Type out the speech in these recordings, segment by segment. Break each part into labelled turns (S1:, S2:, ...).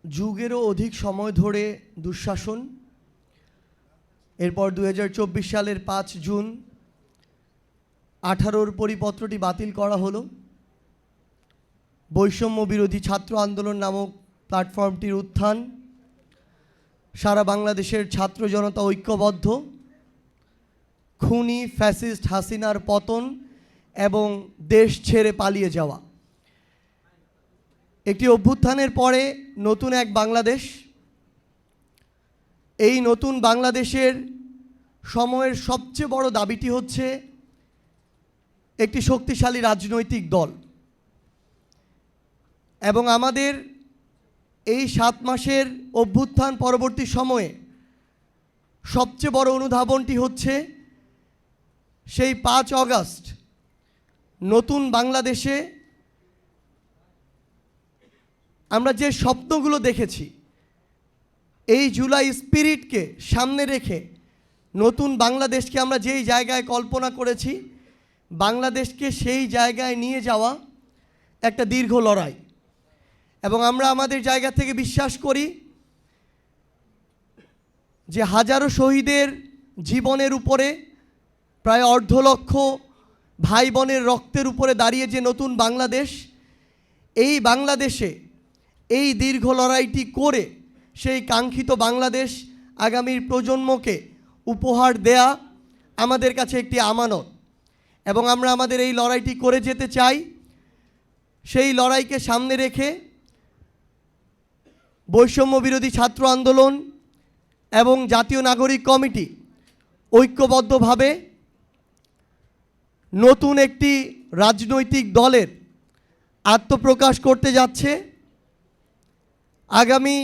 S1: যুগেরও অধিক সময় ধরে দুঃশাসন, এরপর 2024 সালের 5 জুন 18-র পরিপত্রটি বাতিল করা হলো। বৈষম্য বিরোধী ছাত্র আন্দোলন নামক প্ল্যাটফর্মটির উত্থান, সারা বাংলাদেশের ছাত্র জনতা ঐক্যবদ্ধ, খুনি ফ্যাসিস্ট হাসিনার পতন এবং দেশ ছেড়ে পালিয়ে যাওয়া। একটি অভ্যুত্থানের পরে নতুন এক বাংলাদেশ। এই নতুন বাংলাদেশের সময়ের সবচেয়ে বড় দাবিটি হচ্ছে একটি শক্তিশালী রাজনৈতিক দল। এবং আমাদের এই 7 মাসের অভ্যুত্থান পরবর্তী সময়ে সবচেয়ে বড় অনুধাবনটি হচ্ছে সেই 5 অগাস্ট নতুন বাংলাদেশে আমরা যে স্বপ্নগুলো দেখেছি, এই জুলাই স্পিরিটকে সামনে রেখে নতুন বাংলাদেশকে আমরা যেই জায়গায় কল্পনা করেছি, বাংলাদেশকে সেই জায়গায় নিয়ে যাওয়া একটা দীর্ঘ লড়াই। এবং আমরা আমাদের জায়গা থেকে বিশ্বাস করি যে হাজারো শহীদের জীবনের উপরে, প্রায় 1.5 লক্ষ ভাই বোনের রক্তের উপরে দাঁড়িয়ে যে নতুন বাংলাদেশ, এই বাংলাদেশে এই দীর্ঘ লড়াইটি করে সেই কাঙ্ক্ষিত বাংলাদেশ আগামীর প্রজন্মকে উপহার দেয়া আমাদের কাছে একটি আমানত। এবং আমরা আমাদের এই লড়াইটি করে যেতে চাই। সেই লড়াইকে সামনে রেখে বৈষম্য বিরোধী ছাত্র আন্দোলন এবং জাতীয় নাগরিক কমিটি ঐক্যবদ্ধভাবে নতুন একটি রাজনৈতিক দলের আত্মপ্রকাশ করতে যাচ্ছে। আগামী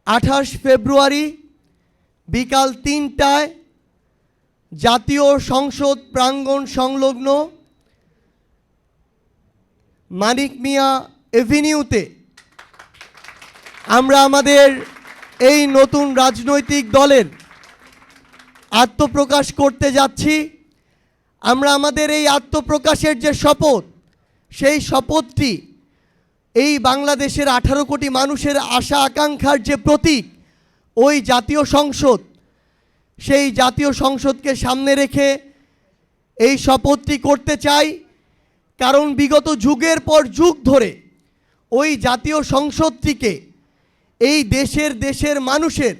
S1: 28 ফেব্রুয়ারি বিকাল 3টায় জাতীয় সংসদ প্রাঙ্গণ সংলগ্ন মানিক মিয়া এভিনিউতে আমরা আমাদের এই নতুন রাজনৈতিক দলের আত্মপ্রকাশ করতে যাচ্ছি। আমরা আমাদের এই আত্মপ্রকাশের যে শপথ, সেই শপথটি এই বাংলাদেশের 18 কোটি মানুষের আশা আকাঙ্ক্ষার যে প্রতীক, ওই জাতীয় সংসদ, সেই জাতীয় সংসদকে সামনে রেখে এই শপথটি করতে চাই। কারণ বিগত যুগের পর যুগ ধরে ওই জাতীয় সংসদটিকে এই দেশের মানুষের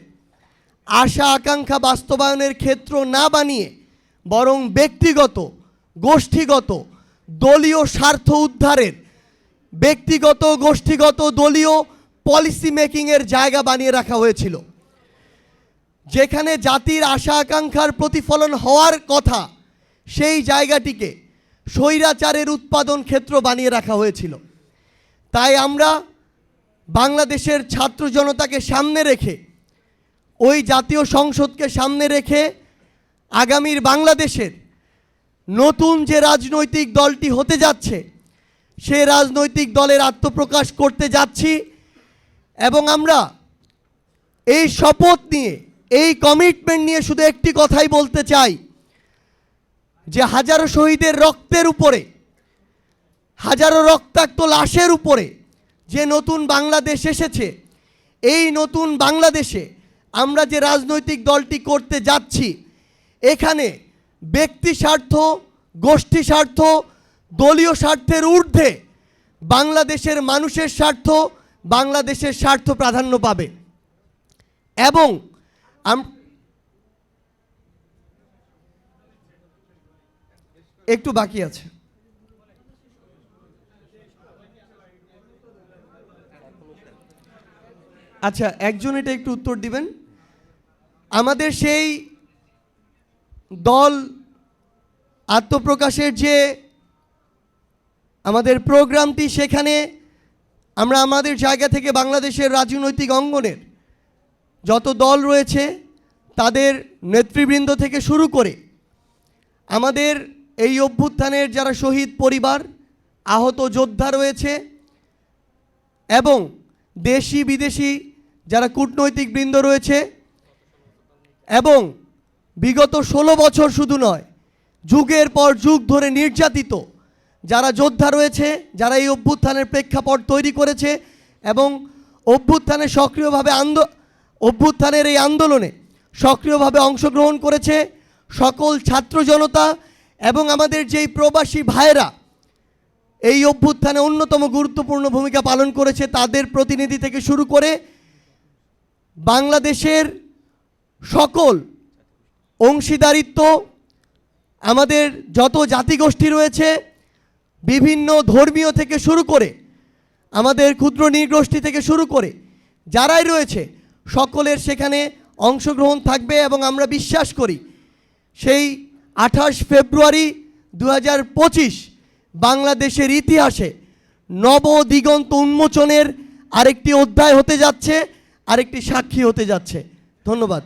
S1: আশা আকাঙ্ক্ষা বাস্তবায়নের ক্ষেত্র না বানিয়ে বরং ব্যক্তিগত, গোষ্ঠীগত, দলীয় স্বার্থ উদ্ধারের, ব্যক্তিগত, গোষ্ঠীগত, দলীয় পলিসি মেকিংয়ের জায়গা বানিয়ে রাখা হয়েছিল। যেখানে জাতির আশা আকাঙ্ক্ষার প্রতিফলন হওয়ার কথা, সেই জায়গাটিকে স্বৈরাচারের উৎপাদন ক্ষেত্র বানিয়ে রাখা হয়েছিল। তাই আমরা বাংলাদেশের ছাত্র জনতাকে সামনে রেখে, ওই জাতীয় সংসদকে সামনে রেখে আগামীর বাংলাদেশের নতুন যে রাজনৈতিক দলটি হতে যাচ্ছে, সেই রাজনৈতিক দলের আত্মপ্রকাশ করতে যাচ্ছি। এবং আমরা এই শপথ নিয়ে, এই কমিটমেন্ট নিয়ে শুধু একটি কথাই বলতে চাই, যে হাজারো শহীদের রক্তের উপরে, হাজারো রক্তাক্ত লাশের উপরে যে নতুন বাংলাদেশ এসেছে, এই নতুন বাংলাদেশে আমরা যে রাজনৈতিক দলটি করতে যাচ্ছি, এখানে ব্যক্তি স্বার্থ, গোষ্ঠী স্বার্থ, দলীয় স্বার্থের ঊর্ধ্বে বাংলাদেশের মানুষের স্বার্থ, বাংলাদেশের স্বার্থ প্রাধান্য পাবে। এবং একটু বাকি আছে। আচ্ছা, একজন এটা একটু উত্তর দিবেন। আমাদের সেই দল আত্মপ্রকাশের যে আমাদের প্রোগ্রামটি, সেখানে আমরা আমাদের জায়গা থেকে বাংলাদেশের রাজনৈতিক অঙ্গনের যত দল রয়েছে তাদের নেতৃবৃন্দ থেকে শুরু করে আমাদের এই অভ্যুত্থানের যারা শহীদ পরিবার, আহত যোদ্ধা রয়েছে এবং দেশি বিদেশি যারা কূটনৈতিক বৃন্দ রয়েছে, এবং বিগত 16 বছর শুধু নয়, যুগের পর যুগ ধরে নির্যাতিত যারা যোদ্ধা রয়েছে, যারা এই অভ্যুত্থানের প্রেক্ষাপট তৈরি করেছে এবং অভ্যুত্থানের এই আন্দোলনে সক্রিয়ভাবে অংশগ্রহণ করেছে সকল ছাত্র জনতা এবং আমাদের যেই প্রবাসী ভাইয়েরা এই অভ্যুত্থানে অন্যতম গুরুত্বপূর্ণ ভূমিকা পালন করেছে, তাদের প্রতিনিধি থেকে শুরু করে বাংলাদেশের সকল অংশীদারিত্ব, আমাদের যত জাতিগোষ্ঠী রয়েছে, বিভিন্ন ধর্মীয় থেকে শুরু করে আমাদের ক্ষুদ্র নৃগোষ্ঠী থেকে শুরু করে যারাই রয়েছে সকলের সেখানে অংশগ্রহণ থাকবে। এবং আমরা বিশ্বাস করি সেই 28 ফেব্রুয়ারি 2025 বাংলাদেশের ইতিহাসে নবদিগন্ত উন্মোচনের আরেকটি অধ্যায় হতে যাচ্ছে, আরেকটি সাক্ষী হতে যাচ্ছে। ধন্যবাদ।